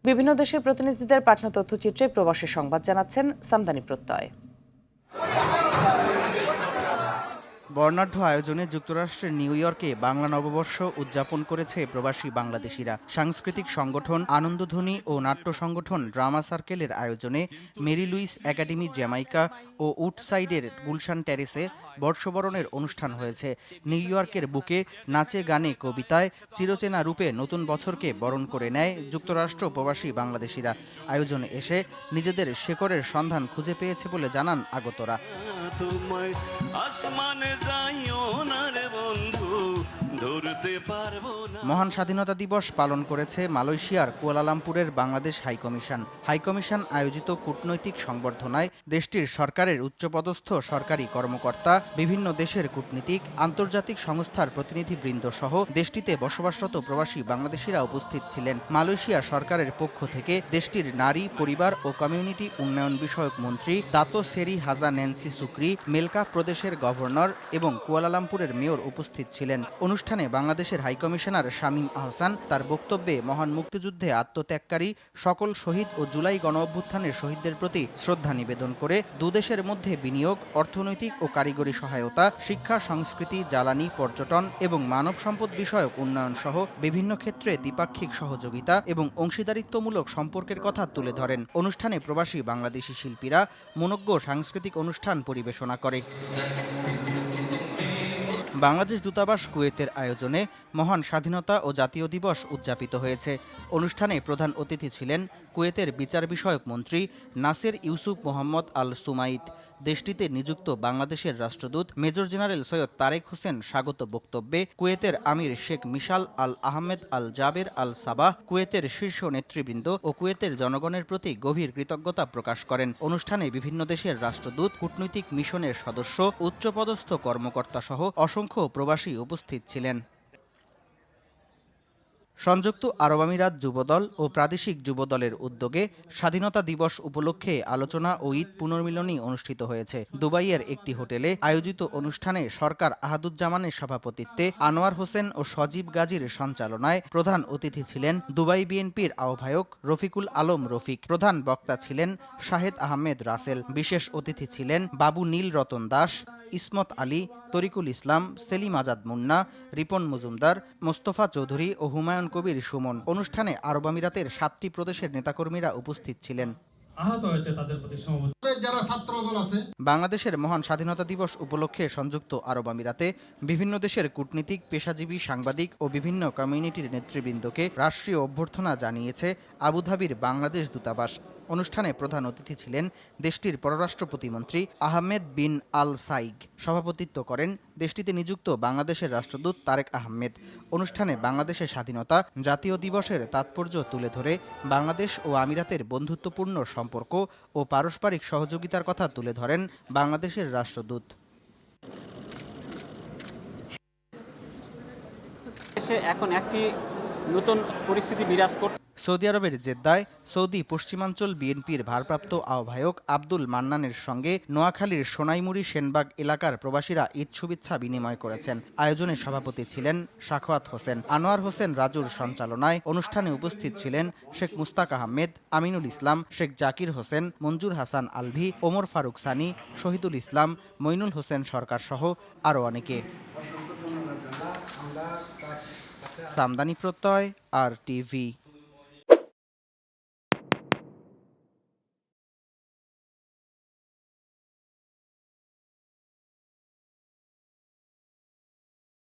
বিভিন্ন দেশের প্রতিনিধিদের পাঠানো তথ্যচিত্রে প্রবাসী সংবাদ জানাচ্ছেন সামদানি প্রত্যয়। বর্ণাঢ্য আয়োজনে যুক্তরাষ্ট্রের নিউ ইয়র্কে বাংলা নববর্ষ উদযাপন করেছে প্রবাসী বাংলাদেশিরা। সাংস্কৃতিক সংগঠন আনন্দধ্বনি ও নাট্য সংগঠন ড্রামা সার্কেলের আয়োজনে মেরি লুইস একাডেমি জ্যামাইকা ও উডসাইডের গুলশান টেরেসে বর্ষবরণের অনুষ্ঠান হয়েছে। নিউ ইয়র্কের বুকে নাচে গানে কবিতায় চিরচেনা রূপে নতুন বছরকে বরণ করে নেয় যুক্তরাষ্ট্র প্রবাসী বাংলাদেশিরা। আয়োজনে এসে নিজেদের শেকড়ের সন্ধান খুঁজে পেয়েছে বলে জানান আগতরা। মহান স্বাধীনতা দিবস পালন করেছে মালয়েশিয়ার কুয়ালালামপুরের বাংলাদেশ হাইকমিশন। হাইকমিশন আয়োজিত কূটনৈতিক সংবর্ধনায় দেশটির সরকারের উচ্চপদস্থ সরকারি কর্মকর্তা, বিভিন্ন দেশের কূটনীতিক, আন্তর্জাতিক সংস্থার প্রতিনিধিবৃন্দ সহ দেশটিতে বসবাসরত প্রবাসী বাংলাদেশিরা উপস্থিত ছিলেন। মালয়েশিয়া সরকারের পক্ষ থেকে দেশটির নারী, পরিবার ও কমিউনিটি উন্নয়ন বিষয়ক মন্ত্রী দাতো সেরি হাজা ন্যান্সি সুক্রি, মেলকা প্রদেশের গভর্নর এবং কুয়ালালামপুরের মেয়র উপস্থিত ছিলেন। অনুষ্ঠানে বাংলাদেশের হাইকমিশনার শামীম আহসান তার বক্তব্যে মহান মুক্তিযুদ্ধে আত্মত্যাগকারী সকল শহীদ ও জুলাই গণঅভ্যুত্থানের শহীদদের প্রতি শ্রদ্ধা নিবেদন করে দুদেশের মধ্যে বিনিয়োগ, অর্থনৈতিক ও কারিগরি সহায়তা, শিক্ষা, সংস্কৃতি, জ্বালানি, পর্যটন এবং মানব সম্পদ বিষয়ক উন্নয়ন সহ বিভিন্ন ক্ষেত্রে দ্বিপাক্ষিক সহযোগিতা এবং অংশীদারিত্বমূলক সম্পর্কের কথা তুলে ধরেন। অনুষ্ঠানে প্রবাসী বাংলাদেশি শিল্পীরা মনোজ্ঞ সাংস্কৃতিক অনুষ্ঠান পরিবেশনা করে। বাংলাদেশ দূতাবাস কুয়েতের আয়োজনে মহান স্বাধীনতা ও জাতীয় দিবস উদযাপিত হয়েছে। অনুষ্ঠানে প্রধান অতিথি ছিলেন কুয়েতের বিচার বিষয়ক মন্ত্রী নাসের ইউসুফ মোহাম্মদ আল সুমাইত। দেশটিতে নিযুক্ত বাংলাদেশের রাষ্ট্রদূত মেজর জেনারেল সৈয়দ তারেক হোসেন স্বাগত বক্তব্যে কুয়েতের আমির শেখ মিশাল আল আহমেদ আল জাবের আল সাবাহ কুয়েতের শীর্ষ নেতৃবৃন্দ ও কুয়েতের জনগণের প্রতি গভীর কৃতজ্ঞতা প্রকাশ করেন। অনুষ্ঠানে বিভিন্ন দেশের রাষ্ট্রদূত, কূটনৈতিক মিশনের সদস্য, উচ্চপদস্থ কর্মকর্তা সহ অসংখ্য প্রবাসী উপস্থিত ছিলেন। সংযুক্ত আরব আমিরাত যুবদল ও প্রাদেশিক যুবদলের উদ্যোগে স্বাধীনতা দিবস উপলক্ষে আলোচনা ও ঈদ পুনর্মিলনী অনুষ্ঠিত হয়েছে। দুবাইয়ের একটি হোটেলে আয়োজিত অনুষ্ঠানে সরকার আহাদুজ্জামানের সভাপতিত্বে, আনোয়ার হোসেন ও সজীব গাজীর সঞ্চালনায় প্রধান অতিথি ছিলেন দুবাই বিএনপির আহ্বায়ক রফিকুল আলম রফিক। প্রধান বক্তা ছিলেন শাহেদ আহমেদ রাসেল। বিশেষ অতিথি ছিলেন বাবু নীল রতন দাস, ইসমত আলী, তরিকুল ইসলাম, সেলিম আজাদ মুন্না, রিপন মজুমদার, মোস্তফা চৌধুরী ও হুমায়ুন কবির সুমন। অনুষ্ঠানে আরব আমিরাতের 7টি প্রদেশের নেতাকর্মীরা উপস্থিত ছিলেন। বাংলাদেশের মহান স্বাধীনতা দিবস উপলক্ষে সংযুক্ত আরব আমিরাতে বিভিন্ন দেশের কূটনীতিক, পেশাজীবী, সাংবাদিক ও বিভিন্ন কমিউনিটির নেতৃবৃন্দকে রাষ্ট্রীয় অভ্যর্থনা জানিয়েছে আবুধাবির বাংলাদেশ দূতাবাস। অনুষ্ঠানে প্রধান অতিথি ছিলেন দেশটির পররাষ্ট্র প্রতিমন্ত্রী আহমেদ বিন আল সাইগ। সভাপতিত্ব করেন দেশটিতে নিযুক্ত বাংলাদেশের রাষ্ট্রদূত তারেক আহমেদ। অনুষ্ঠানে বাংলাদেশের স্বাধীনতা, জাতীয় দিবসের তাৎপর্য তুলে ধরে বাংলাদেশ ও আমিরাতের বন্ধুত্বপূর্ণ সম্পর্ক ও পারস্পরিক সহযোগিতার কথা তুলে ধরেন বাংলাদেশের রাষ্ট্রদূত। এখন একটি নতুন পরিস্থিতি বিরাজ করছে। সৌদি আরবের জেদ্দায় সৌদি পশ্চিমাঞ্চল বিএনপির ভারপ্রাপ্ত আহ্বায়ক আব্দুল মান্নানের সঙ্গে নোয়াখালীর সোনাইমুড়ি সেনবাগ এলাকার প্রবাসীরা ঈদ শুভেচ্ছা বিনিময় করেছেন। আয়োজনে সভাপতি ছিলেন সাখাওয়াত হোসেন। আনোয়ার হোসেন রাজুর সঞ্চালনায় অনুষ্ঠানে উপস্থিত ছিলেন শেখ মুস্তাক আহমেদ, আমিনুল ইসলাম, শেখ জাকির হোসেন, মঞ্জুর হাসান আলভি, ওমর ফারুক সানি, শহীদুল ইসলাম, মইনুল হোসেন সরকার সহ আরও অনেকে। সামদানি প্রত্যয়, RTV।